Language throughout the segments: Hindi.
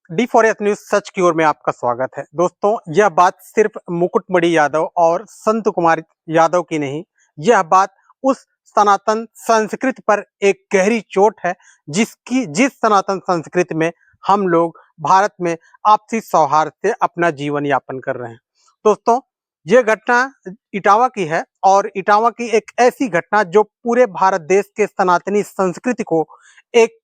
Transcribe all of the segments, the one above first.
D4S न्यूज सच की ओर में आपका स्वागत है। दोस्तों, यह बात सिर्फ मुकुटमणि यादव और संत कुमार यादव की नहीं, यह बात उस सनातन संस्कृति पर एक गहरी चोट है जिस सनातन संस्कृति में हम लोग भारत में आपसी सौहार्द से अपना जीवन यापन कर रहे हैं। दोस्तों, यह घटना इटावा की है और इटावा की एक ऐसी घटना जो पूरे भारत देश के सनातनी संस्कृति को एक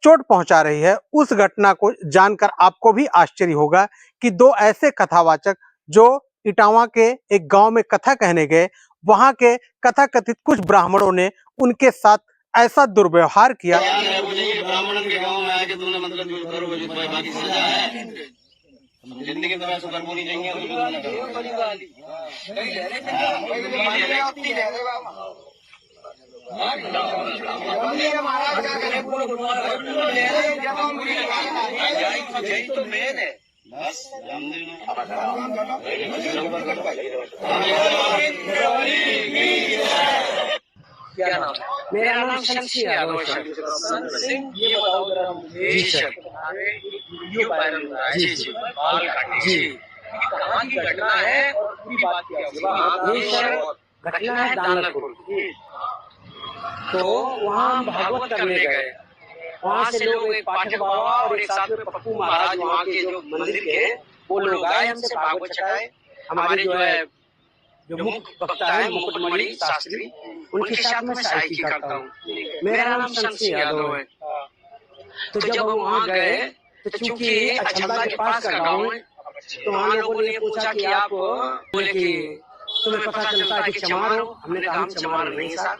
चोट पहुंचा रही है। उस घटना को जानकर आपको भी आश्चर्य होगा कि दो ऐसे कथावाचक जो इटावा के एक गांव में कथा कहने गए, वहां के कथाकथित कुछ ब्राह्मणों ने उनके साथ ऐसा दुर्व्यवहार किया। ब्राह्मण के गांव में आके तुमने मतलब जो करो बाकी सजा है जिंदगी में ऐसा करना नहीं चाहिए। यही तो मेन है बस। क्या नाम? मेरा नाम शमशी यादव है। ये बताओ जरा मुझे। जी सर। वीडियो वायरल हो रहा है। जी जी। बाल काटे। जी। कहाँ की घटना है और पूरी बात क्या है? ये सर घटना है दानापुर। तो वहाँ हम भागवत करने गए। वहाँ से लोग एक पाठक बाबा और एक साथ में पप्पू महाराज वहाँ के जो मंदिर के वो लोग आए, हमसे भागवत चढ़ाए। हमारे जो है जो मुख्य वक्ता है मुकुटमणि शास्त्री, उनके साथ में सहायकी करता हूँ। मेरा नाम शमशी यादव है। तो जब हम वहाँ गए तो चूंकि अचंबा के पास का गाँव है, तो वहाँ लोगों ने पूछा कि आप, बोले कि तुम्हें पता चलता है कि चमार हो? हमने कहा हम चमार नहीं साहब,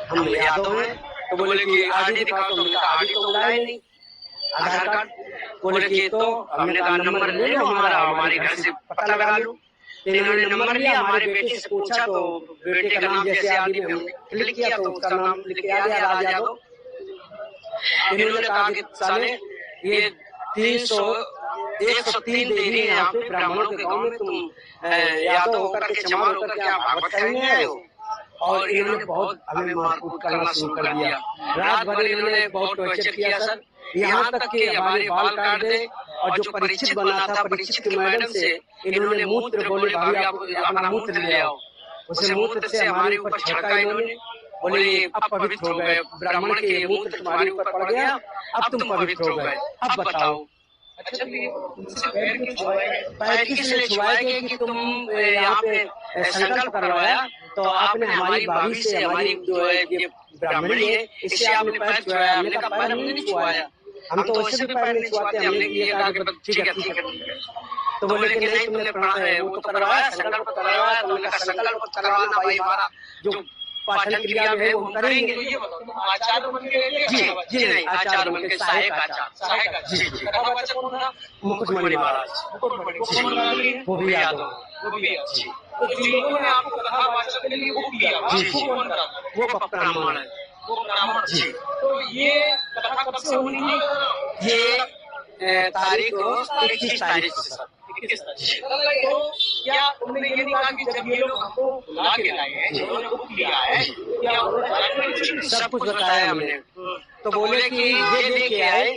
हम यादव हैं। तो बोले कि आईडी दिखाओ। तो हमने कहा आईडी तो बुलाए नहीं, आधार कार्ड। बोले कि तो हमने कहा नंबर ले लो हमारा, हमारे घर से पता लगा लो। इन्होंने नंबर लिया, हमारे बेटे से पूछा तो बेटे का नाम जैसे आदि में हमने क्लिक किया तो उसका नाम लिख के आ गया राज यादव। इन्होंने कहा कि साले ये 103 देवी है यहाँ पे ब्राह्मणों के गांव में, तुम यादव होकर के चमार होकर के आप भागवत करेंगे आए हो। और इन्होंने बहुत हमें मारकूट करना शुरू कर दिया। रात भर इन्होंने बहुत टॉर्चर किया सर, यहाँ तक कि हमारे बाल काट दे। और जो परीक्षित बना था, परीक्षित की मैडम से इन्होंने मूत्र, बोले भाभी आप अपना मूत्र ले आओ। उसे मूत्र से हमारे ऊपर छिड़का इन्होंने। बोले अब पवित्र हो गए, ब्राह्मण के मूत्र तुम्हारे ऊपर पड़ गया, अब तुम पवित्र हो गए, अब बताओ। अच्छा पैर किसने छुआए कि तुम यहाँ पे संकल्प करवाया? तो आपने हमारी भाभी से, हमारी जो है ये ब्राह्मणी है, इससे आपने पैर छुआया। हमने कहा पैर हमने नहीं छुआया, हम तो वैसे भी पैर नहीं छुआते। हमने ये कहा कि ठीक है ठीक है। तो बोले कि नहीं तुमने वो तो करवाया, संकल्प करवाया। तो हमने कहा संकल्प करवाना भाई हमारा जो पाठन क्रिया है वो हम करेंगे। आचार्य बन के? जी जी नहीं, आचार्य बन के सहायक आचार्य। जी जी। मुकुटमणि महाराज, वो भी यादव, वो भी अच्छी। तो जिन्होंने आपको कथावाचक के लिए वो किया, वो ब्राह्मण है, वो ब्राह्मण। जी। तो ये कथा कब से होनी थी? ये तारीख 21 तारीख से सर। तो क्या तुमने ये कहा कि जब ये लोग हमको बुला के लाए हैं, जिन्होंने वो किया है, क्या सब कुछ बताया हमने? तो बोले कि ये लेके आए,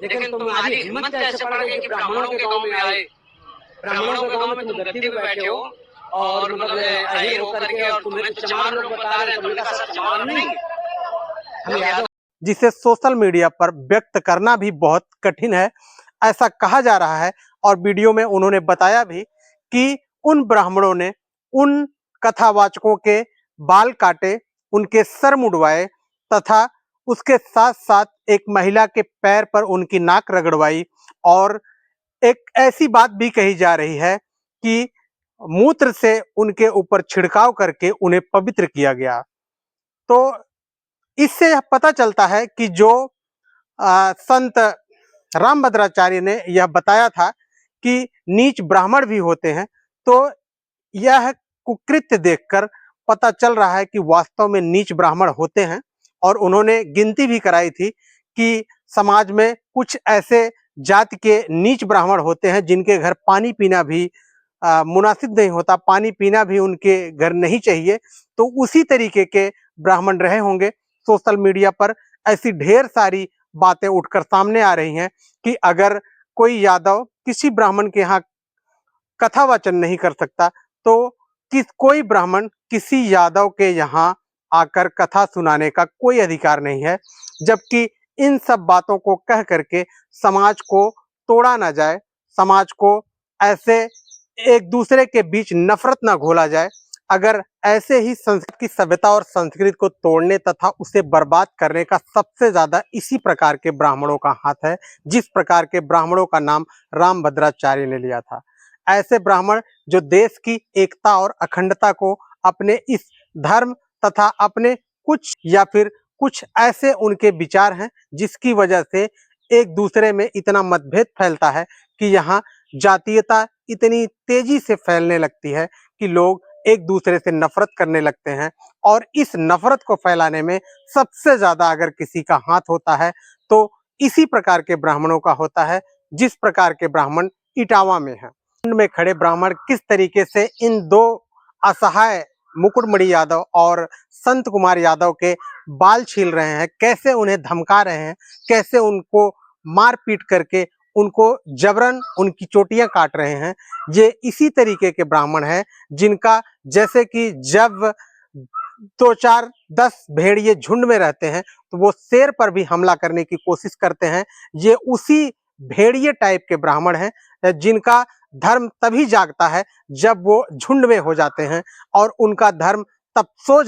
लेकिन तुम्हारी हिम्मत कैसे पड़ गई कि ब्राह्मणों के गांव में आए? ब्राह्मणों के गांव में तुम गद्दी पे बैठे हो और मतलब अहीर होकर के, और तुम्हें तो चमार लोग बता रहे हैं। तुमने कहा चमार नहीं, हम यादव। जिसे सोशल मीडिया पर व्यक्त करना भी बहुत कठिन है, ऐसा कहा जा रहा है। और वीडियो में उन्होंने बताया भी कि उन ब्राह्मणों ने उन कथावाचकों के बाल काटे, उनके सर मुड़वाए तथा उसके साथ साथ एक महिला के पैर पर उनकी नाक रगड़वाई। और एक ऐसी बात भी कही जा रही है कि मूत्र से उनके ऊपर छिड़काव करके उन्हें पवित्र किया गया। तो इससे यह पता चलता है कि जो संत रामभद्राचार्य ने यह बताया था कि नीच ब्राह्मण भी होते हैं, तो यह कुकृत्य देखकर पता चल रहा है कि वास्तव में नीच ब्राह्मण होते हैं। और उन्होंने गिनती भी कराई थी कि समाज में कुछ ऐसे जाति के नीच ब्राह्मण होते हैं जिनके घर पानी पीना भी मुनासिब नहीं होता, पानी पीना भी उनके घर नहीं चाहिए। तो उसी तरीके के ब्राह्मण रहे होंगे। सोशल मीडिया पर ऐसी ढेर सारी बातें उठकर सामने आ रही हैं कि अगर कोई यादव किसी ब्राह्मण के यहाँ कथा वाचन नहीं कर सकता तो कोई ब्राह्मण किसी यादव के यहाँ आकर कथा सुनाने का कोई अधिकार नहीं है। जबकि इन सब बातों को कह करके समाज को तोड़ा ना जाए, समाज को ऐसे एक दूसरे के बीच नफरत ना घोला जाए। अगर ऐसे ही संस्कृत की सभ्यता और संस्कृति को तोड़ने तथा उसे बर्बाद करने का सबसे ज्यादा इसी प्रकार के ब्राह्मणों का हाथ है, जिस प्रकार के ब्राह्मणों का नाम रामभद्राचार्य ने लिया था। ऐसे ब्राह्मण जो देश की एकता और अखंडता को अपने इस धर्म तथा अपने कुछ या फिर कुछ ऐसे उनके विचार हैं जिसकी वजह से एक दूसरे में इतना मतभेद फैलता है कि यहाँ जातीयता इतनी तेजी से फैलने लगती है कि लोग एक दूसरे से नफरत करने लगते हैं। और इस नफरत को फैलाने में सबसे ज्यादा अगर किसी का हाथ होता है तो इसी प्रकार के ब्राह्मणों का होता है, जिस प्रकार के ब्राह्मण इटावा में हैं। में खड़े ब्राह्मण किस तरीके से इन दो असहाय मुकुटमणि यादव और संत कुमार यादव के बाल छील रहे हैं, कैसे उन्हें धमका रहे हैं, कैसे उनको मार पीट करके उनको जबरन उनकी चोटियां काट रहे हैं, ये इसी तरीके के ब्राह्मण हैं जिनका जैसे कि जब 2-4-10 भेड़िए झुंड में रहते हैं तो वो शेर पर भी हमला करने की कोशिश करते हैं। ये उसी भेड़िए टाइप के ब्राह्मण हैं जिनका धर्म तभी जागता है जब वो झुंड में हो जाते हैं और उनका धर्म तब सो